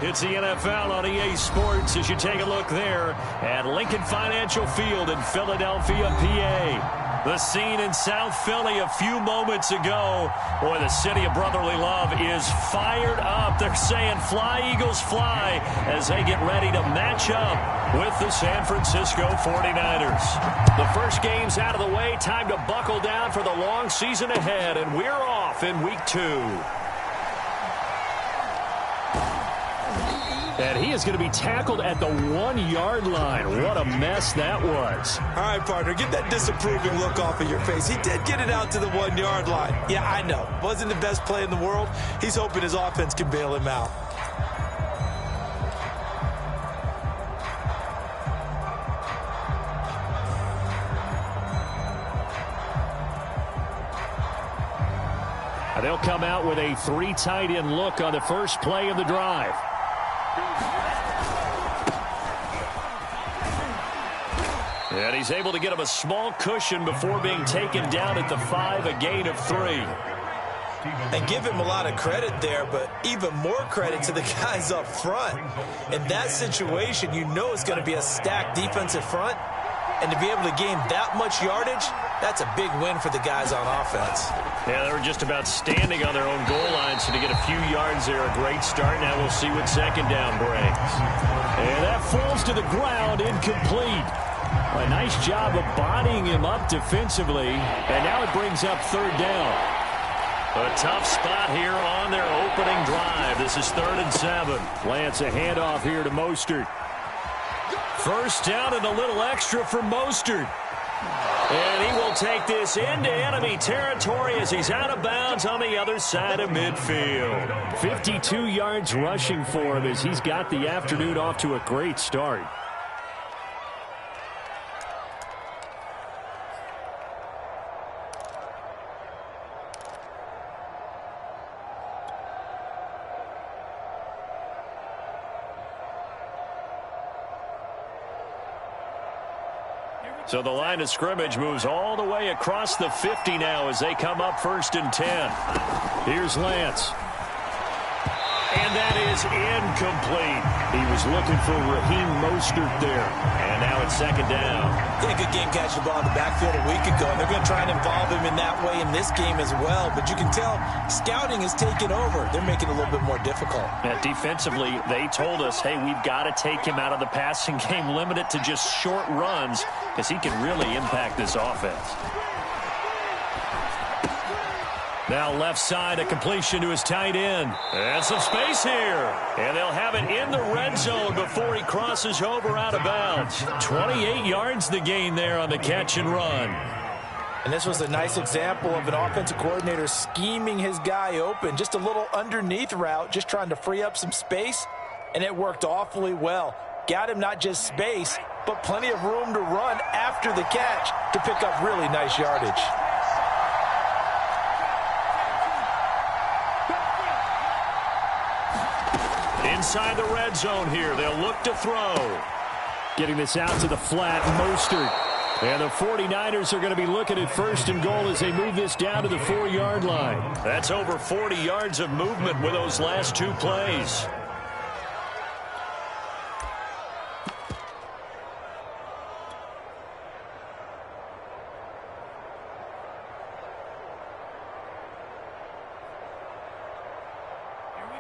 It's the NFL on EA Sports as you take a look there at Lincoln Financial Field in Philadelphia, PA. The scene in South Philly a few moments ago. Boy, the city of brotherly love is fired up. They're saying, fly, Eagles, fly, as they get ready to match up with the San Francisco 49ers. The first game's out of the way. Time to buckle down for the long season ahead, and we're off in Week 2. And he is going to be tackled at the 1-yard line. What a mess that was. All right, partner, get that disapproving look off of your face. He did get it out to the 1-yard line. Yeah, I know. Wasn't the best play in the world. He's hoping his offense can bail him out. They'll come out with a 3 tight end look on the first play of the drive. And he's able to get him a small cushion before being taken down at the 5, a gain of 3. And give him a lot of credit there, but even more credit to the guys up front. In that situation, you know it's going to be a stacked defensive front. And to be able to gain that much yardage, that's a big win for the guys on offense. Yeah, they were just about standing on their own goal line, so to get a few yards there, a great start. Now we'll see what second down brings. And that falls to the ground, incomplete. A nice job of bodying him up defensively, and now it brings up 3rd down. A tough spot here on their opening drive. This is 3rd and 7. Lance, a handoff here to Mostert. First down and a little extra for Mostert. And he will take this into enemy territory as he's out of bounds on the other side of midfield. 52 yards rushing for him as he's got the afternoon off to a great start. So the line of scrimmage moves all the way across the 50 now as they come up 1st and 10. Here's Lance. And that is incomplete. He was looking for Raheem Mostert there. And now it's 2nd down. Yeah, good game catching the ball in the backfield a week ago. And they're going to try and involve him in that way in this game as well. But you can tell scouting is taking over. They're making it a little bit more difficult. Yeah, defensively, they told us, hey, we've got to take him out of the passing game, limit it to just short runs, because he can really impact this offense. Now left side, a completion to his tight end. And some space here. And they'll have it in the red zone before he crosses over out of bounds. 28 yards the gain there on the catch and run. And this was a nice example of an offensive coordinator scheming his guy open. Just a little underneath route, just trying to free up some space. And it worked awfully well. Got him not just space, but plenty of room to run after the catch to pick up really nice yardage. Inside the red zone here, they'll look to throw. Getting this out to the flat, Mostert. And the 49ers are going to be looking at 1st and goal as they move this down to the 4-yard line. That's over 40 yards of movement with those last 2 plays.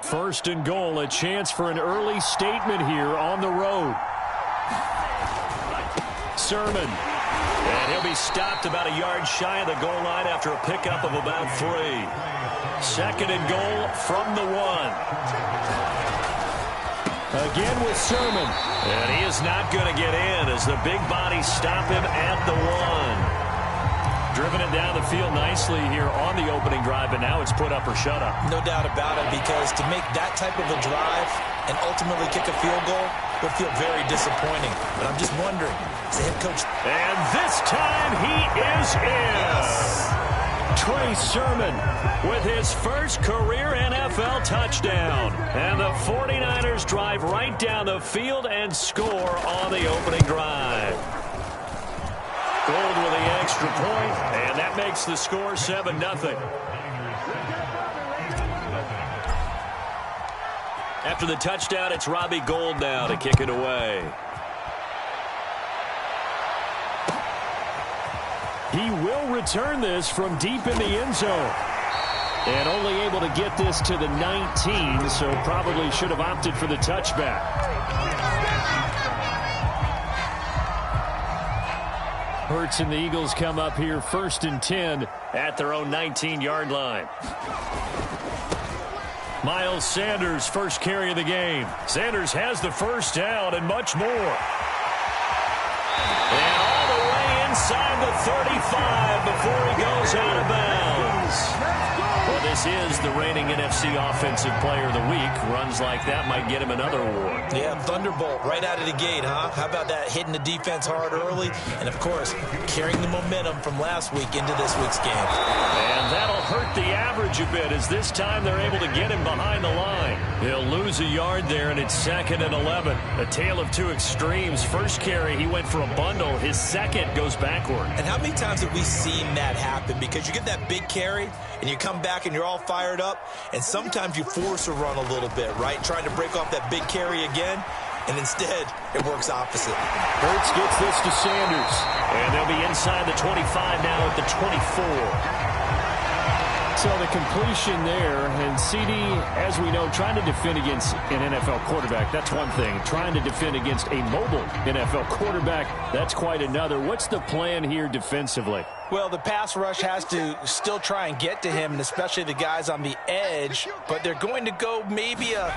First and goal, a chance for an early statement here on the road. Sermon. And he'll be stopped about a yard shy of the goal line after a pickup of about 3. 2nd and goal from the 1. Again with Sermon. And he is not going to get in as the big bodies stop him at the 1. Driven it down the field nicely here on the opening drive, but now it's put up or shut up. No doubt about it, because to make that type of a drive and ultimately kick a field goal would feel very disappointing. But I'm just wondering, as the head coach... And this time he is in. Yes. Trey Sermon with his first career NFL touchdown. And the 49ers drive right down the field and score on the opening drive. Gold with the extra point, and that makes the score 7-0. After the touchdown, it's Robbie Gould now to kick it away. He will return this from deep in the end zone. And only able to get this to the 19, so probably should have opted for the touchback. Hurts and the Eagles come up here 1st and 10 at their own 19-yard line. Miles Sanders, first carry of the game. Sanders has the first down and much more. And all the way inside the 35 before he goes out of bounds. Well, this is the reigning NFC Offensive Player of the Week. Runs like that might get him another award. Yeah, thunderbolt right out of the gate, huh? How about that, hitting the defense hard early? And, of course, carrying the momentum from last week into this week's game. And that'll hurt the average a bit as this time they're able to get him behind the line. He'll lose a yard there, and it's 2nd and 11. A tale of two extremes. First carry, he went for a bundle. His second goes backward. And how many times have we seen that happen? Because you get that big carry, and you come back and you're all fired up, and sometimes you force a run a little bit, right? Trying to break off that big carry again, and instead it works opposite. Hurts gets this to Sanders, and they'll be inside the 25 now at the 24. So the completion there, and CD, as we know, trying to defend against an NFL quarterback, that's one thing. Trying to defend against a mobile NFL quarterback, that's quite another. What's the plan here defensively? Well, the pass rush has to still try and get to him, and especially the guys on the edge, but they're going to go maybe a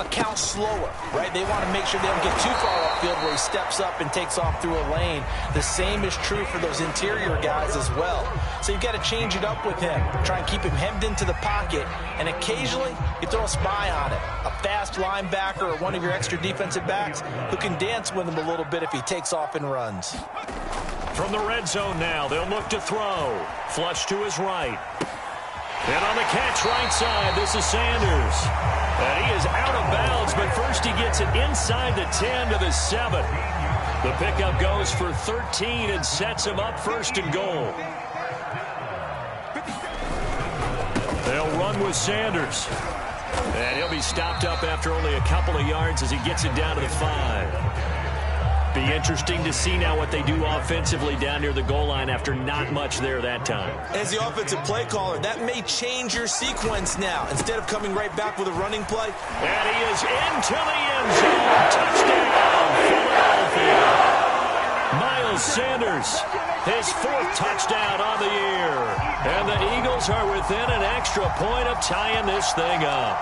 count slower, right? They want to make sure they don't get too far upfield where he steps up and takes off through a lane. The same is true for those interior guys as well. So you've got to change it up with him. Try and keep him hemmed into the pocket, and occasionally you throw a spy on it. A fast linebacker or one of your extra defensive backs who can dance with him a little bit if he takes off and runs. From the red zone now, they'll look to throw. Flush to his right. And on the catch right side, this is Sanders. And he is out of bounds, but first he gets it inside the 10 to the 7. The pickup goes for 13 and sets him up 1st and goal. They'll run with Sanders. And he'll be stopped up after only a couple of yards as he gets it down to the 5. Be interesting to see now what they do offensively down near the goal line after not much there that time. As the offensive play caller, that may change your sequence now. Instead of coming right back with a running play. And he is into the end zone. Touchdown, Philadelphia. Miles Sanders, his 4th touchdown on the year. And the Eagles are within an extra point of tying this thing up.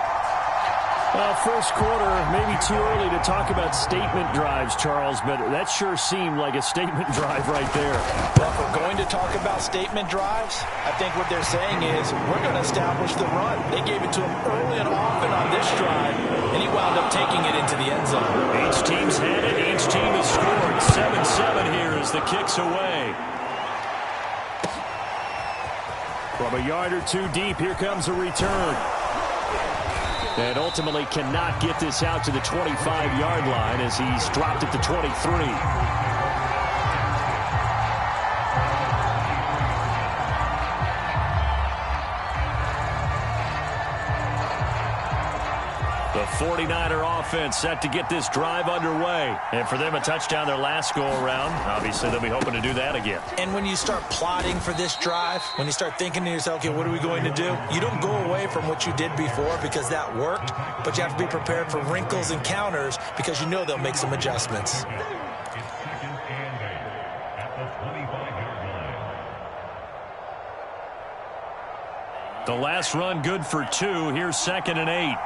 Well, first quarter, maybe too early to talk about statement drives, Charles, but that sure seemed like a statement drive right there. Well, if we're going to talk about statement drives, I think what they're saying is we're going to establish the run. They gave it to him early and often on this drive, and he wound up taking it into the end zone. Each team's had it. Each team has scored. 7-7 here as the kick's away. From a yard or two deep, here comes a return. And ultimately cannot get this out to the 25-yard line as he's dropped at the 23. The 49er offense set to get this drive underway. And for them, a touchdown their last go-around. Obviously, they'll be hoping to do that again. And when you start plotting for this drive, when you start thinking to yourself, okay, what are we going to do? You don't go away from what you did before because that worked, but you have to be prepared for wrinkles and counters because you know they'll make some adjustments. The last run good for 2. Here's 2nd and 8.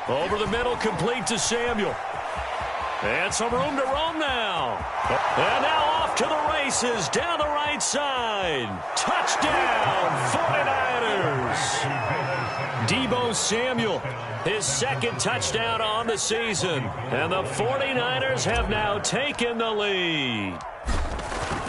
Over the middle, complete to Samuel. And some room to roam now. And now off to the races, down the right side. Touchdown, 49ers. Deebo Samuel, his 2nd touchdown on the season. And the 49ers have now taken the lead.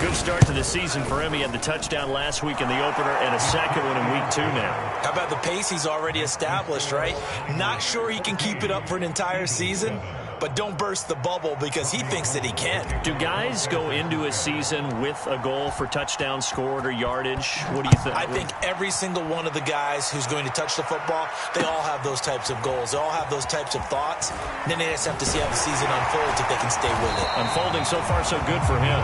Good start to the season for him. He had the touchdown last week in the opener and a second one in week 2 now. How about the pace he's already established, right? Not sure he can keep it up for an entire season, but don't burst the bubble because he thinks that he can. Do guys go into a season with a goal for touchdown scored or yardage? What do you think? I think every single one of the guys who's going to touch the football, they all have those types of goals. They all have those types of thoughts. And then they just have to see how the season unfolds if they can stay with it. Unfolding so far so good for him.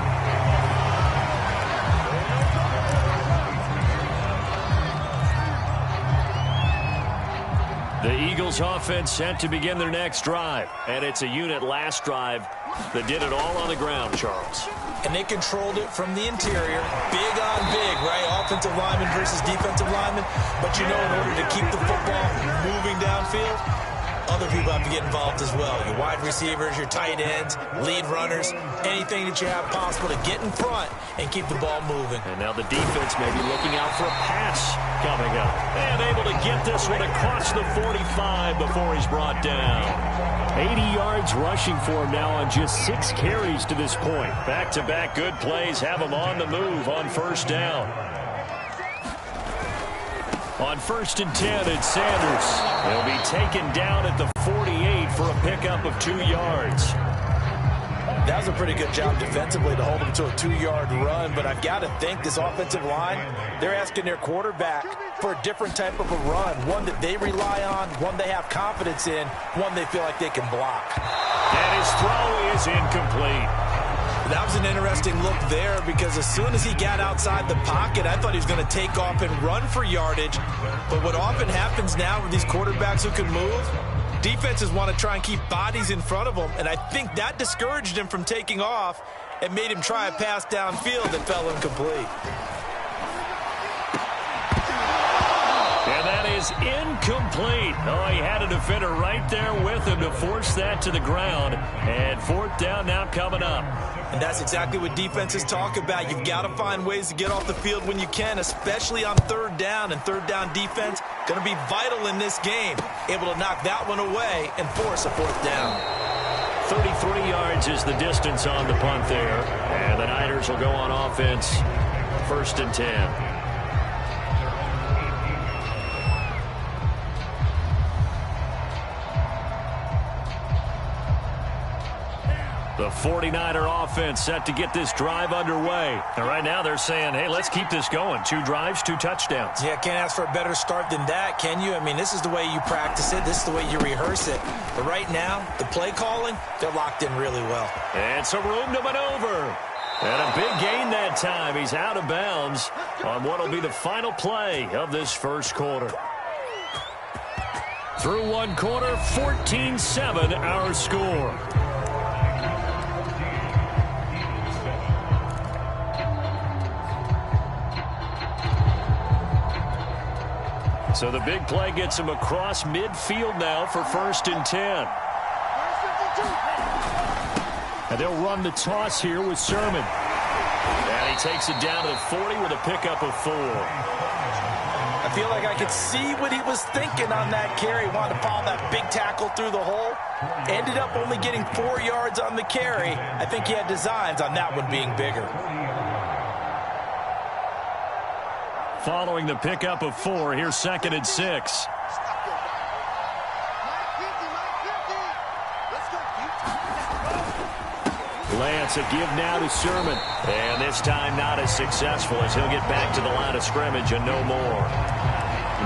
The Eagles offense set to begin their next drive. And it's a unit last drive that did it all on the ground, Charles. And they controlled it from the interior. Big on big, right? Offensive lineman versus defensive lineman. But you know, in order to keep the football moving downfield, other people have to get involved as well. Your wide receivers, your tight ends, lead runners, anything that you have possible to get in front and keep the ball moving. And now the defense may be looking out for a pass coming up. And able to get this one across the 45 before he's brought down. 80 yards rushing for him now on just 6 carries to this point. Back-to-back good plays have him on the move on first down. On 1st and 10, it's Sanders. He'll be taken down at the 48 for a pickup of 2 yards. That was a pretty good job defensively to hold him to a 2-yard run, but I've got to think this offensive line, they're asking their quarterback for a different type of a run, one that they rely on, one they have confidence in, one they feel like they can block. And his throw is incomplete. That was an interesting look there because as soon as he got outside the pocket, I thought he was going to take off and run for yardage. But what often happens now with these quarterbacks who can move, defenses want to try and keep bodies in front of them, and I think that discouraged him from taking off and made him try a pass downfield that fell incomplete. And that is incomplete. Oh, he had a defender right there with him to force that to the ground. And 4th down now coming up. And that's exactly what defenses talk about. You've got to find ways to get off the field when you can, especially on 3rd down. And 3rd down defense going to be vital in this game. Able to knock that one away and force a 4th down. 33 yards is the distance on the punt there. And the Niners will go on offense. 1st and 10. The 49er offense set to get this drive underway. And right now they're saying, hey, let's keep this going. 2 drives, 2 touchdowns. Yeah, can't ask for a better start than that, can you? I mean, this is the way you practice it. This is the way you rehearse it. But right now, the play calling, they're locked in really well. And some room to maneuver. And a big gain that time. He's out of bounds on what will be the final play of this first quarter. Through 1 quarter, 14-7 our score. So the big play gets him across midfield now for 1st and 10. And they'll run the toss here with Sermon. And he takes it down to the 40 with a pickup of 4. I feel like I could see what he was thinking on that carry. Wanted to follow that big tackle through the hole. Ended up only getting 4 yards on the carry. I think he had designs on that one being bigger. Following the pickup of 4, here's 2nd and 6. Lance, a give now to Sermon. And this time not as successful as he'll get back to the line of scrimmage and no more.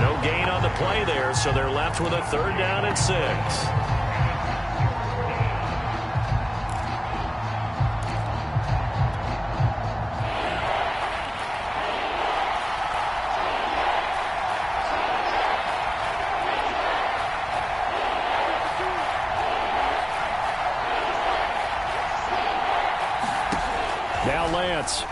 No gain on the play there, so they're left with a 3rd down and 6. Now Lance.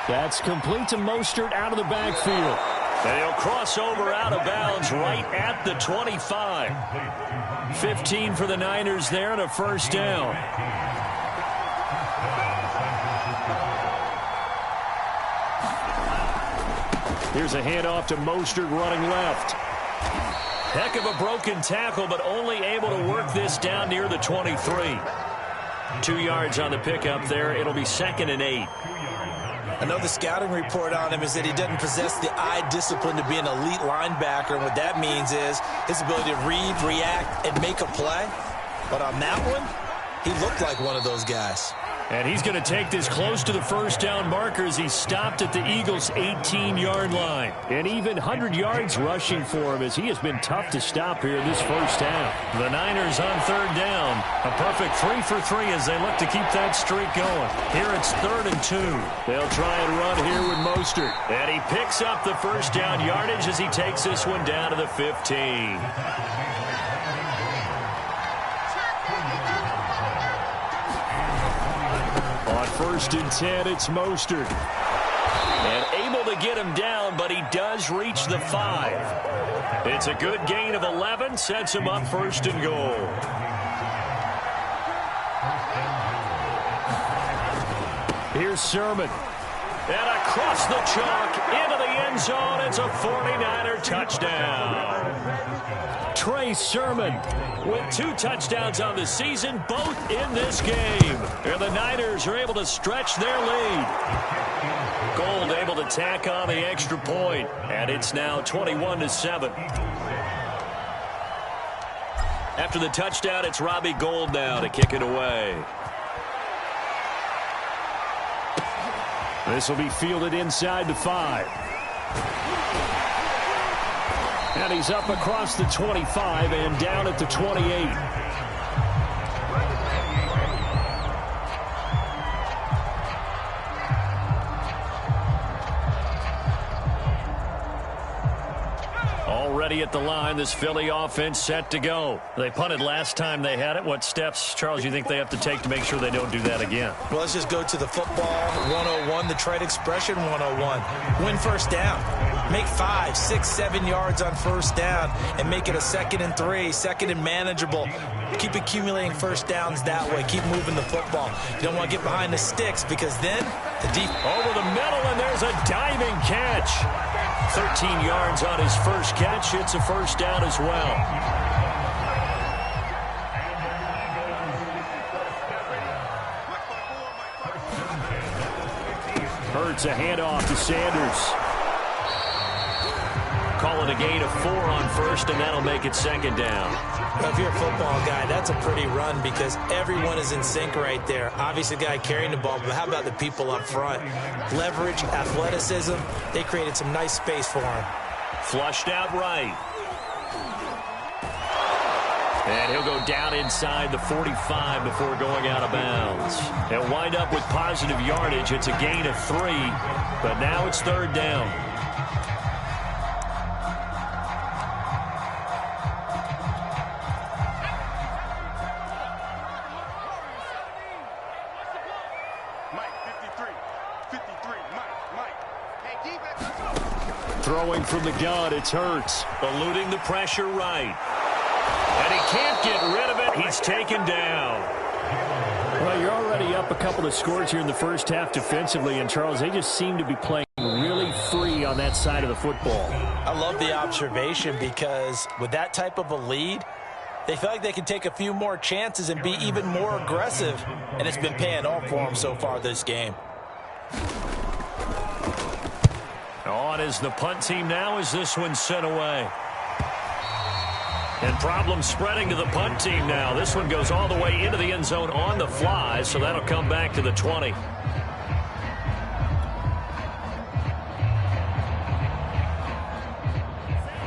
That's complete to Mostert out of the backfield. And he'll cross over out of bounds right at the 25. 15 for the Niners there and a 1st down. Here's a handoff to Mostert running left. Heck of a broken tackle, but only able to work this down near the 23. 2 yards on the pickup there. It'll be 2nd and 8. I know the scouting report on him is that he doesn't possess the eye discipline to be an elite linebacker, and what that means is his ability to read, react, and make a play. But on that one, he looked like one of those guys. And he's going to take this close to the first down marker as he stopped at the Eagles' 18-yard line. And even 100 yards rushing for him as he has been tough to stop here in this first half. The Niners on third down. A perfect 3 for 3 as they look to keep that streak going. Here it's 3rd and 2. They'll try and run here with Mostert. And he picks up the first down yardage as he takes this one down to the 15. On 1st and 10, it's Mostert. And able to get him down, but he does reach the 5. It's a good gain of 11, sets him up 1st and goal. Here's Sermon. And across the chalk into the end zone. It's a 49er touchdown. Trey Sermon with 2 touchdowns on the season, both in this game. And the Niners are able to stretch their lead. Gold able to tack on the extra point, and it's now 21-7. After the touchdown, it's Robbie Gould now to kick it away. This will be fielded inside the 5. And he's up across the 25 and down at the 28. Already at the line, this Philly offense set to go. They punted last time they had it. What steps, Charles, you think they have to take to make sure they don't do that again? Well, let's just go to the football 101, the trade expression 101. Win first down. Make 5, 6, 7 yards on first down and make it a 2nd and 3, 2nd and manageable. Keep accumulating first downs that way. Keep moving the football. You don't want to get behind the sticks because then the deep over the middle, and there's a diving catch. 13 yards on his first catch. It's a first down as well. Hurts a handoff to Sanders. Calling a gain of 4 on first, and that'll make it 2nd down. Well, if you're a football guy, that's a pretty run because everyone is in sync right there. Obviously, the guy carrying the ball, but how about the people up front? Leverage, athleticism, they created some nice space for him. Flushed out right. And he'll go down inside the 45 before going out of bounds. They'll wind up with positive yardage. It's a gain of 3, but now it's 3rd down. Throwing from the gun, it's Hurts. Eluding the pressure right. And he can't get rid of it. He's taken down. Well, you're already up a couple of scores here in the first half defensively, and Charles, they just seem to be playing really free on that side of the football. I love the observation because with that type of a lead, they feel like they can take a few more chances and be even more aggressive, and it's been paying off for them so far this game. On is the punt team now as this one's sent away. And problems spreading to the punt team now. This one goes all the way into the end zone on the fly, so that'll come back to the 20.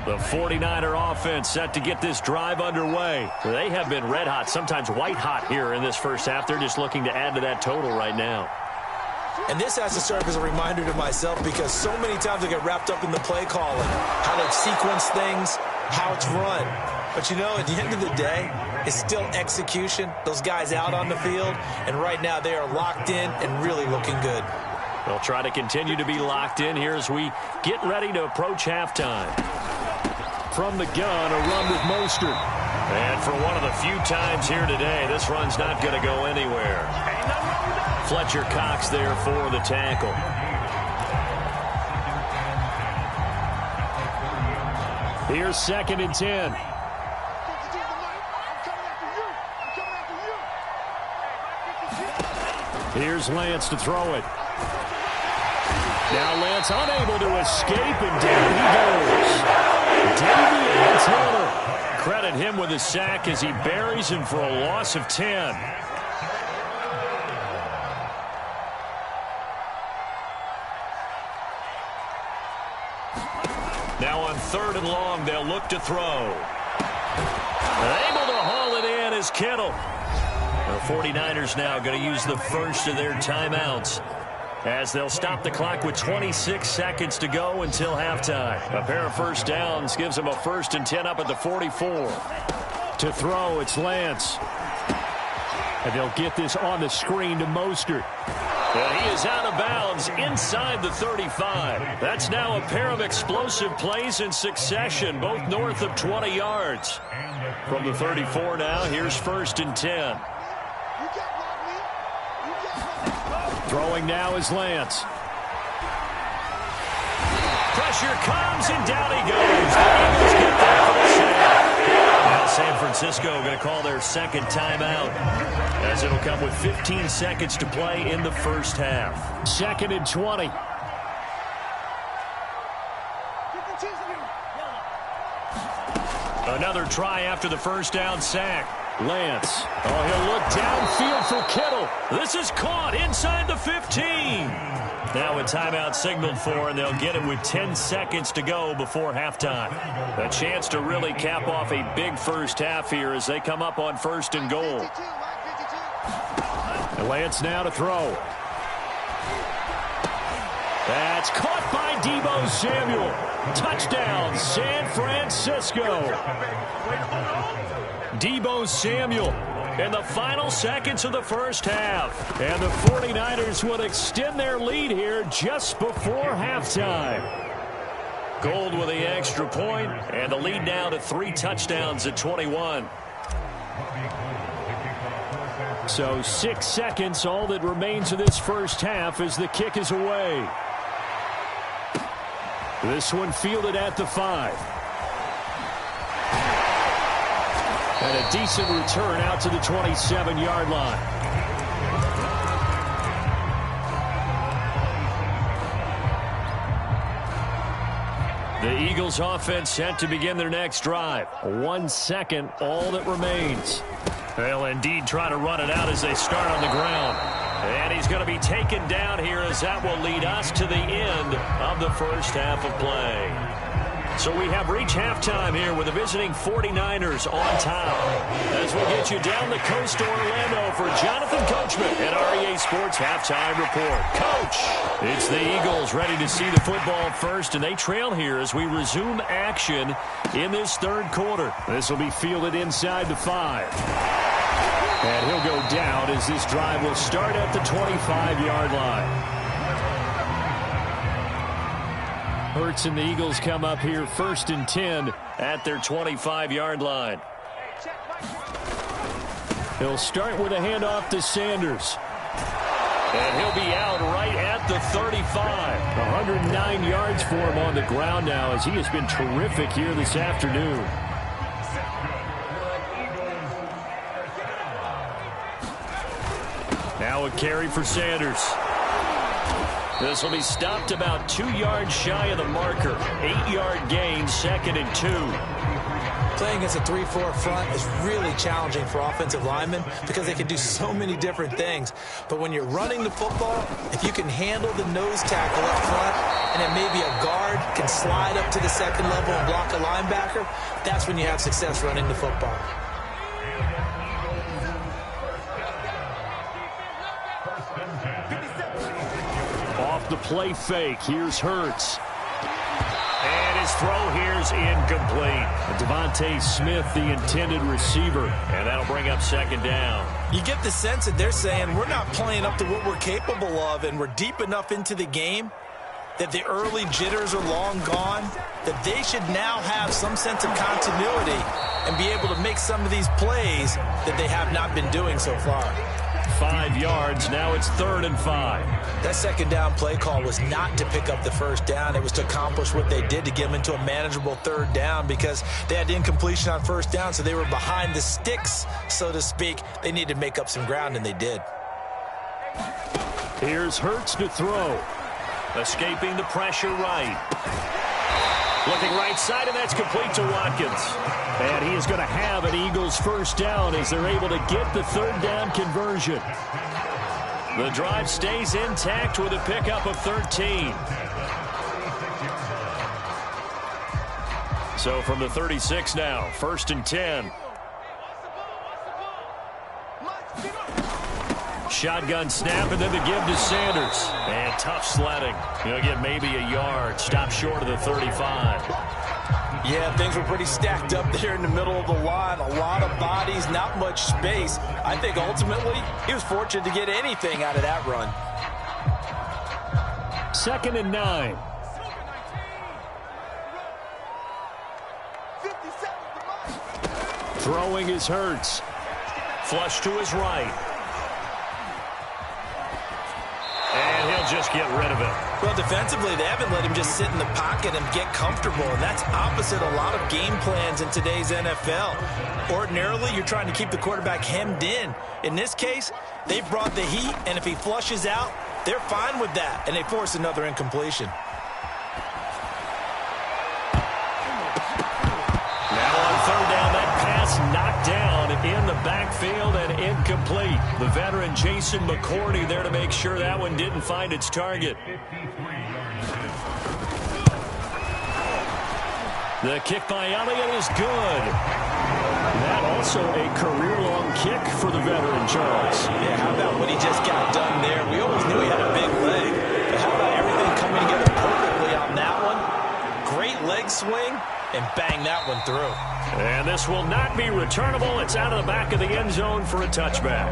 The 49er offense set to get this drive underway. They have been red hot, sometimes white hot here in this first half. They're just looking to add to that total right now. And this has to serve as a reminder to myself because so many times I get wrapped up in the play calling, how they sequence things, how it's run. But, you know, at the end of the day, it's still execution. Those guys out on the field, and right now they are locked in and really looking good. They'll try to continue to be locked in here as we get ready to approach halftime. From the gun, a run with Mostert. And for one of the few times here today, this run's not going to go anywhere. Fletcher Cox there for the tackle. Here's 2nd and 10. Here's Lance to throw it. Now Lance unable to escape, and down he goes. Davion Taylor. Credit him with a sack as he buries him for a loss of 10. Now on 3rd and long, they'll look to throw. Able to haul it in is Kittle. The 49ers now going to use the first of their timeouts as they'll stop the clock with 26 seconds to go until halftime. A pair of first downs gives them a 1st and 10 up at the 44. To throw, it's Lance. And they'll get this on the screen to Mostert. And he is out of bounds inside the 35. That's now a pair of explosive plays in succession, both north of 20 yards. From the 34 now, here's 1st and 10. Throwing now is Lance. Pressure comes, and down he goes. The Eagles get there for the sack. Now San Francisco going to call their 2nd timeout, as it'll come with 15 seconds to play in the first half. 2nd and 20. Another try after the first down sack. Lance. Oh, he'll look downfield for Kittle. This is caught inside the 15. Now a timeout signaled for, and they'll get it with 10 seconds to go before halftime. A chance to really cap off a big first half here as they come up on 1st and goal. And Lance now to throw. That's caught by Deebo Samuel. Touchdown, San Francisco. Deebo Samuel in the final seconds of the first half. And the 49ers would extend their lead here just before halftime. Gold with the extra point, and the lead now to 3 touchdowns at 21. So 6 seconds, all that remains of this first half as the kick is away. This one fielded at the 5. And a decent return out to the 27-yard line. The Eagles offense set to begin their next drive. 1 second, all that remains. They'll indeed try to run it out as they start on the ground. And he's going to be taken down here as that will lead us to the end of the first half of play. So we have reached halftime here with the visiting 49ers on top. As we'll get you down the coast to Orlando for Jonathan Coachman and REA Sports Halftime Report. Coach, it's the Eagles ready to see the football first, and they trail here as we resume action in this 3rd quarter. This will be fielded inside the 5. And he'll go down as this drive will start at the 25-yard line. Hurts and the Eagles come up here 1st and 10 at their 25-yard line. He'll start with a handoff to Sanders. And he'll be out right at the 35. 109 yards for him on the ground now as he has been terrific here this afternoon. Now a carry for Sanders. This will be stopped about 2 yards shy of the marker. 8-yard gain, 2nd and 2. Playing against a 3-4 front is really challenging for offensive linemen because they can do so many different things. But when you're running the football, if you can handle the nose tackle up front and then maybe a guard can slide up to the 2nd level and block a linebacker, that's when you have success running the football. The play fake. Here's Hurts. And his throw here's incomplete. Devontae Smith, the intended receiver. And that'll bring up 2nd down. You get the sense that they're saying we're not playing up to what we're capable of, and we're deep enough into the game that the early jitters are long gone, that they should now have some sense of continuity and be able to make some of these plays that they have not been doing so far. 5 yards. Now it's 3rd and 5. That 2nd down play call was not to pick up the 1st down. It was to accomplish what they did to get them into a manageable 3rd down because they had incompletion on 1st down, so they were behind the sticks, so to speak. They needed to make up some ground, and they did. Here's Hurts to throw. Escaping the pressure right. Looking right side, and that's complete to Watkins. And he is going to have an Eagles first down as they're able to get the third down conversion. The drive stays intact with a pickup of 13. So from the 36 now, 1st and 10. Shotgun snap, and then the give to Sanders. And tough sledding. He'll get maybe a yard. Stop short of the 35. Yeah, things were pretty stacked up there in the middle of the line. A lot of bodies, not much space. I think ultimately he was fortunate to get anything out of that run. 2nd and 9. Throwing is Hurts. Flush to his right. And he'll just get rid of it. Well, defensively, they haven't let him just sit in the pocket and get comfortable, and that's opposite a lot of game plans in today's NFL. Ordinarily, you're trying to keep the quarterback hemmed in. In this case, they've brought the heat, and if he flushes out, they're fine with that, and they force another incompletion. Now on 3rd down, that pass knocked down in the backfield and incomplete. The veteran Jason McCourty there to make sure that one didn't find its target. The kick by Elliott is good. That also a career-long kick for the veteran, Charles. Yeah, how about what he just got done there? We always knew he had a big leg, but how about everything coming together perfectly on that one? Great leg swing, and bang that one through. And this will not be returnable. It's out of the back of the end zone for a touchback.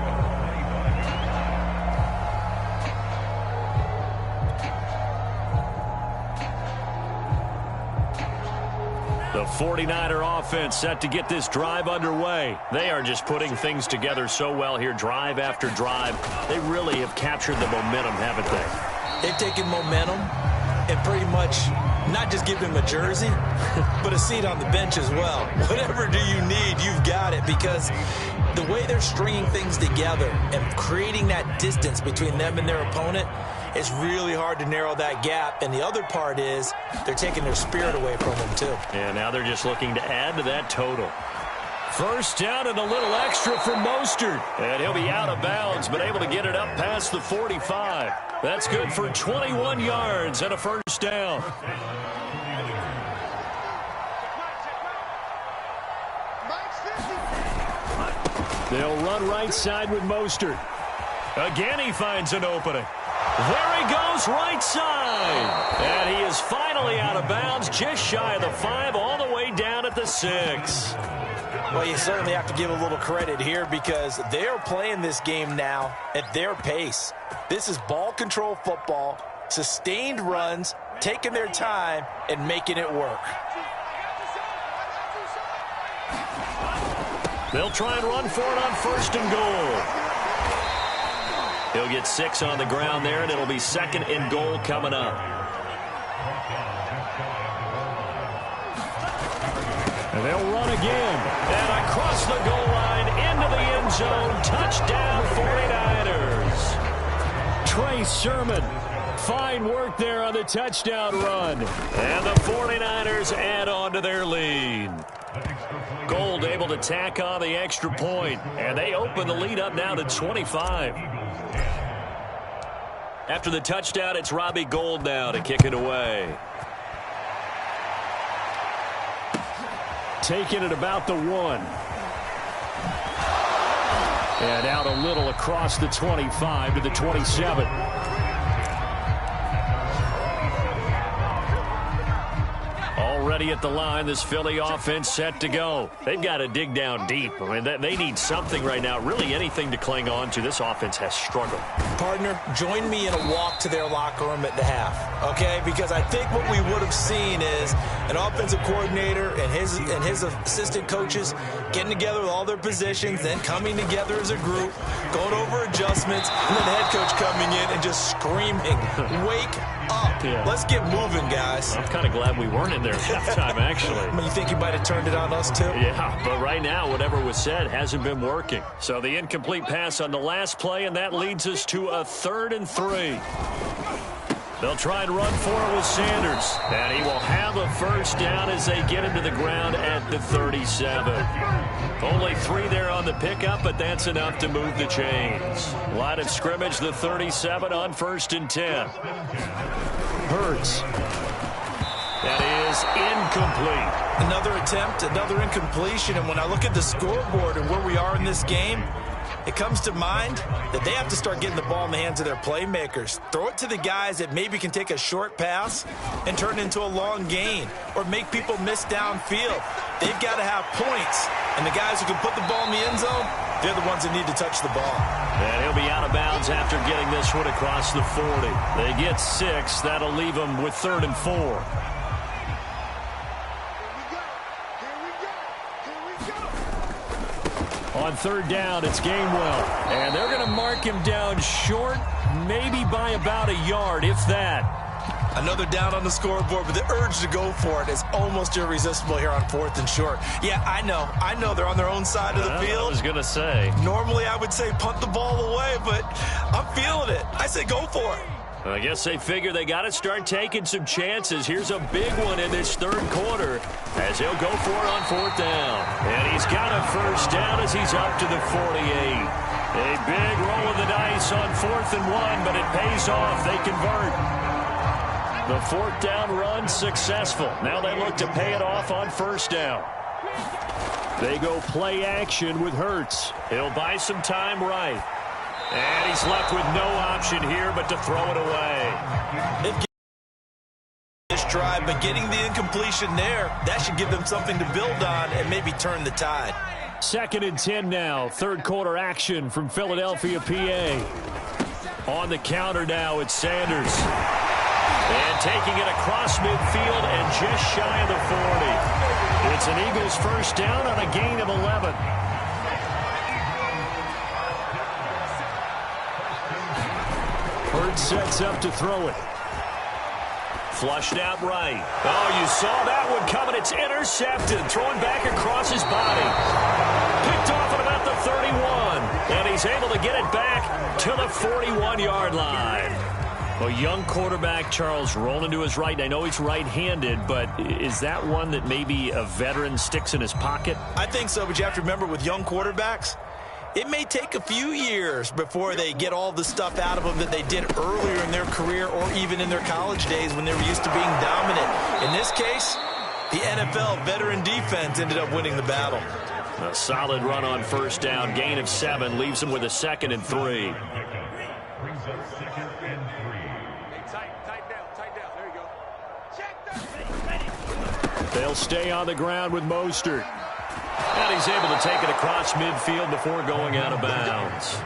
The 49er offense set to get this drive underway. They are just putting things together so well here, drive after drive. They really have captured the momentum, haven't they? They've taken momentum and pretty much not just give him a jersey, but a seat on the bench as well. Whatever do you need, you've got it, because the way they're stringing things together and creating that distance between them and their opponent, it's really hard to narrow that gap. And the other part is they're taking their spirit away from them, too. And now they're just looking to add to that total. First down and a little extra for Mostert. And he'll be out of bounds, but able to get it up past the 45. That's good for 21 yards and a first down. They'll run right side with Mostert. Again, he finds an opening. There he goes, right side. And he is finally out of bounds, just shy of the 5, all the way down at the 6. Well, you certainly have to give a little credit here because they are playing this game now at their pace. This is ball control football, sustained runs, taking their time, and making it work. They'll try and run for it on 1st and goal. He'll get 6 on the ground there, and it'll be 2nd and goal coming up. And they'll run again. And across the goal line, into the end zone. Touchdown, 49ers. Trey Sermon. Fine work there on the touchdown run. And the 49ers add on to their lead. Gold able to tack on the extra point. And they open the lead up now to 25. After the touchdown, it's Robbie Gould now to kick it away. Taking it about the 1. And out a little across the 25 to the 27. Already at the line, this Philly offense set to go. They've got to dig down deep. I mean, they need something right now, really anything to cling on to. This offense has struggled. Partner, join me in a walk to their locker room at the half, okay? Because I think what we would have seen is an offensive coordinator and his assistant coaches getting together with all their positions, then coming together as a group, going over adjustments, and then the head coach coming in and just screaming, wake up. Yeah. Let's get moving, guys. I'm kind of glad we weren't in there at halftime, actually. You think you might have turned it on us, too? Yeah, but right now, whatever was said hasn't been working. So the incomplete pass on the last play, and that leads us to a 3rd and 3. They'll try and run for it with Sanders. And he will have a first down as they get him to the ground at the 37. Only 3 there on the pickup, but that's enough to move the chains. Line of scrimmage, the 37 on 1st and 10. Hurts. That is incomplete. Another attempt, another incompletion. And when I look at the scoreboard and where we are in this game, it comes to mind that they have to start getting the ball in the hands of their playmakers. Throw it to the guys that maybe can take a short pass and turn it into a long gain or make people miss downfield. They've got to have points. And the guys who can put the ball in the end zone, they're the ones that need to touch the ball. And he'll be out of bounds after getting this one across the 40. They get 6. That'll leave them with 3rd and 4. On 3rd down, it's Gainwell. And they're going to mark him down short, maybe by about a yard, if that. Another down on the scoreboard, but the urge to go for it is almost irresistible here on 4th and short. Yeah, I know they're on their own side of the field. I was going to say. Normally I would say punt the ball away, but I'm feeling it. I say go for it. I guess they figure they got to start taking some chances. Here's a big one in this 3rd quarter as he'll go for it on 4th down. And he's got a first down as he's up to the 48. A big roll of the dice on 4th and 1, but it pays off. They convert. The 4th down run successful. Now they look to pay it off on 1st down. They go play action with Hurts. He'll buy some time right. And he's left with no option here but to throw it away. This drive, but getting the incompletion there, that should give them something to build on and maybe turn the tide. 2nd and 10 now. 3rd quarter action from Philadelphia, PA. On the counter now, it's Sanders. And taking it across midfield and just shy of the 40. It's an Eagles first down on a gain of 11. Hurts sets up to throw it. Flushed out right. Oh, you saw that one coming. It's intercepted. Throwing back across his body. Picked off at about the 31. And he's able to get it back to the 41-yard line. A young quarterback, Charles, rolling to his right. I know he's right-handed, but is that one that maybe a veteran sticks in his pocket? I think so, but you have to remember with young quarterbacks, it may take a few years before they get all the stuff out of them that they did earlier in their career or even in their college days when they were used to being dominant. In this case, the NFL veteran defense ended up winning the battle. A solid run on 1st down. Gain of 7 leaves them with a 2nd and 3. They'll stay on the ground with Mostert. And he's able to take it across midfield before going out of bounds.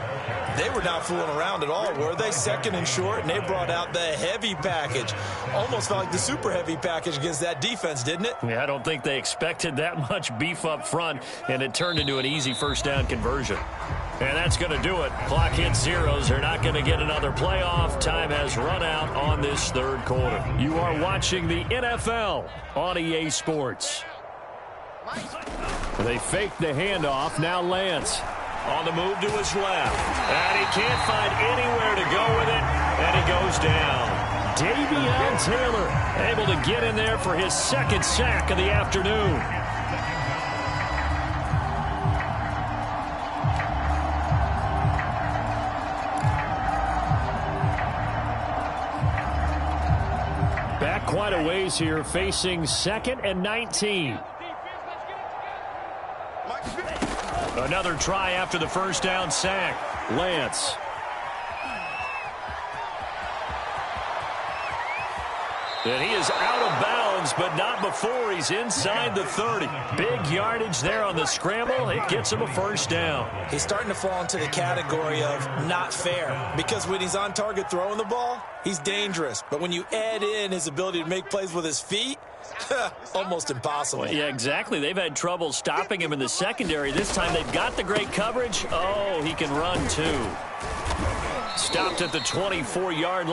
They were not fooling around at all, were they? 2nd and short, and they brought out the heavy package. Almost felt like the super heavy package against that defense, didn't it? Yeah, I don't think they expected that much beef up front, and it turned into an easy first down conversion. And that's going to do it. Clock hits zeros. They're not going to get another playoff. Time has run out on this 3rd quarter. You are watching the NFL on EA Sports. They fake the handoff. Now Lance on the move to his left. And he can't find anywhere to go with it. And he goes down. Davion Taylor able to get in there for his 2nd sack of the afternoon. Back quite a ways here, facing 2nd and 19. Another try after the first down sack. Lance. And he is out of bounds, but not before he's inside the 30. Big yardage there on the scramble. It gets him a first down. He's starting to fall into the category of not fair, because when he's on target throwing the ball, he's dangerous. But when you add in his ability to make plays with his feet, almost impossible. Well, yeah, exactly. They've had trouble stopping him in the secondary. This time they've got the great coverage. Oh, he can run too. Stopped at the 24-yard line.